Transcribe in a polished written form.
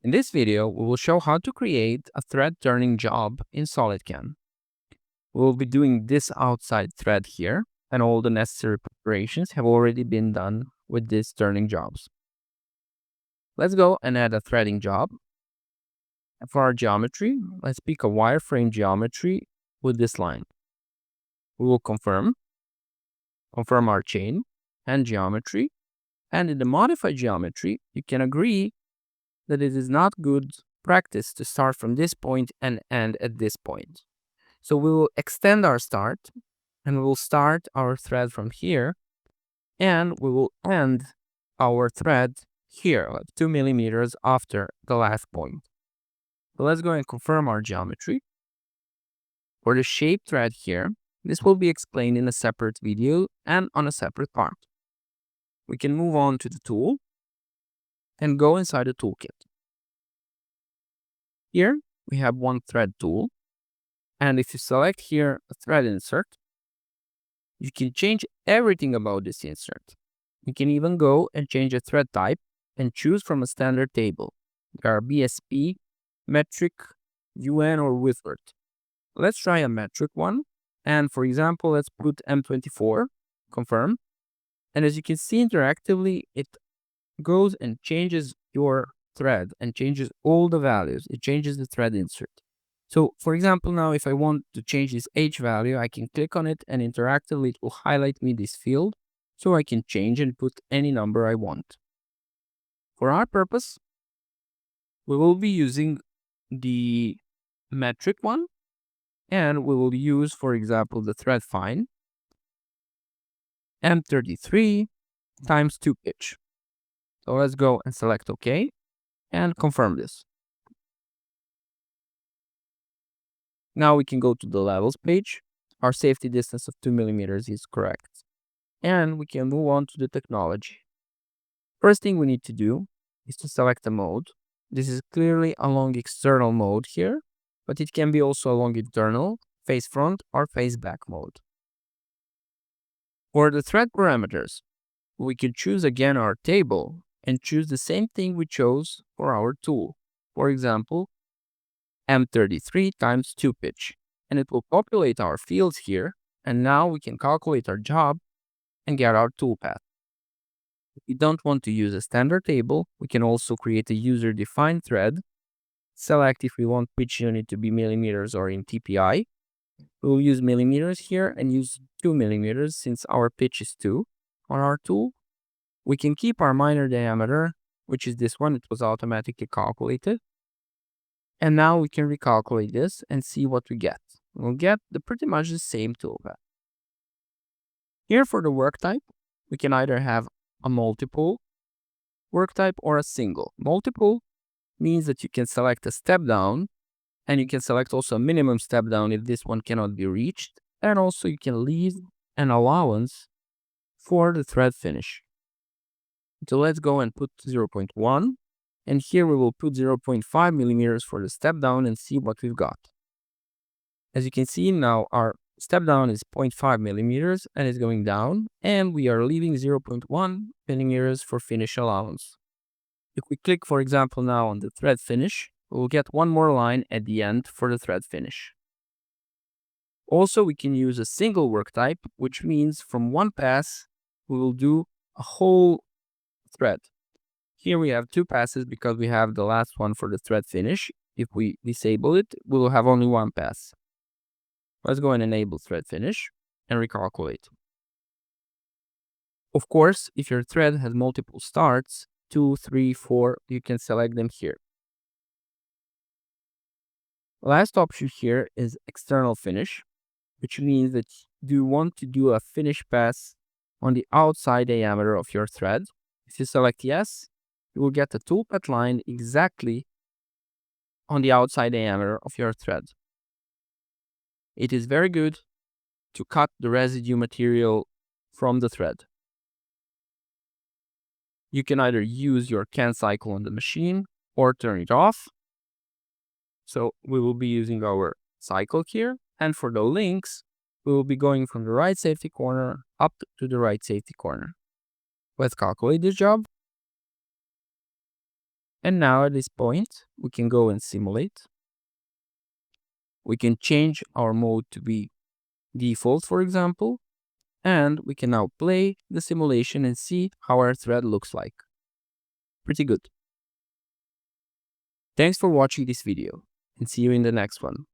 In this video, we will show how to create a thread turning job in SolidCAM. We will be doing this outside thread here, and all the necessary preparations have already been done with these turning jobs. Let's go and add a threading job. And for our geometry, let's pick a wireframe geometry with this line. We will confirm our chain and geometry. And in the modify geometry, you can agree that it is not good practice to start from this point and end at this point. So we will extend our start and we will start our thread from here and we will end our thread here, like 2 millimeters after the last point. So let's go and confirm our geometry. For the shape thread here, this will be explained in a separate video and on a separate part. We can move on to the tool and go inside the toolkit. Here we have one thread tool, and if you select here a thread insert, you can change everything about this insert. You can even go and change a thread type and choose from a standard table. There are BSP, metric, UN, or Wizard. Let's try a metric one, and for example, let's put M24, confirm. And as you can see interactively, it goes and changes your thread and changes all the values. It changes the thread insert. So for example, now if I want to change this H value, I can click on it and interactively it will highlight me this field so I can change and put any number I want. For our purpose, we will be using the metric one and we will use, for example, the thread find M33 times 2 pitch. So let's go and select OK and confirm this. Now we can go to the levels page. Our safety distance of 2 millimeters is correct. And we can move on to the technology. First thing we need to do is to select a mode. This is clearly along external mode here, but it can be also along internal, face front or face back mode. For the thread parameters, we can choose again our table and choose the same thing we chose for our tool. For example, M33 times 2 pitch, and it will populate our fields here, and now we can calculate our job and get our toolpath. If we don't want to use a standard table, we can also create a user-defined thread, select if we want pitch unit to be millimeters or in TPI. We will use millimeters here and use 2 millimeters since our pitch is 2 on our tool. We can keep our minor diameter, which is this one, it was automatically calculated. And now we can recalculate this and see what we get. We'll get pretty much the same toolpath. Here for the work type, we can either have a multiple work type or a single. Multiple means that you can select a step down and you can select also a minimum step down if this one cannot be reached. And also you can leave an allowance for the thread finish. So let's go and put 0.1. And here we will put 0.5 millimeters for the step down and see what we've got. As you can see now, our step down is 0.5 millimeters and it's going down. And we are leaving 0.1 millimeters for finish allowance. If we click, for example, now on the thread finish, we'll get one more line at the end for the thread finish. Also, we can use a single work type, which means from one pass, we will do a whole thread. Here we have 2 passes because we have the last one for the thread finish. If we disable it, we will have only 1 pass. Let's go and enable thread finish and recalculate. Of course, if your thread has multiple starts, 2, 3, 4, you can select them here. Last option here is external finish, which means that you want to do a finish pass on the outside diameter of your thread. If you select yes, you will get a toolpath line exactly on the outside diameter of your thread. It is very good to cut the residue material from the thread. You can either use your can cycle on the machine or turn it off. So we will be using our cycle here. And for the links, we will be going from the right safety corner up to the right safety corner. Let's calculate this job. And now at this point, we can go and simulate. We can change our mode to be default, for example, and we can now play the simulation and see how our thread looks like. Pretty good. Thanks for watching this video, and see you in the next one.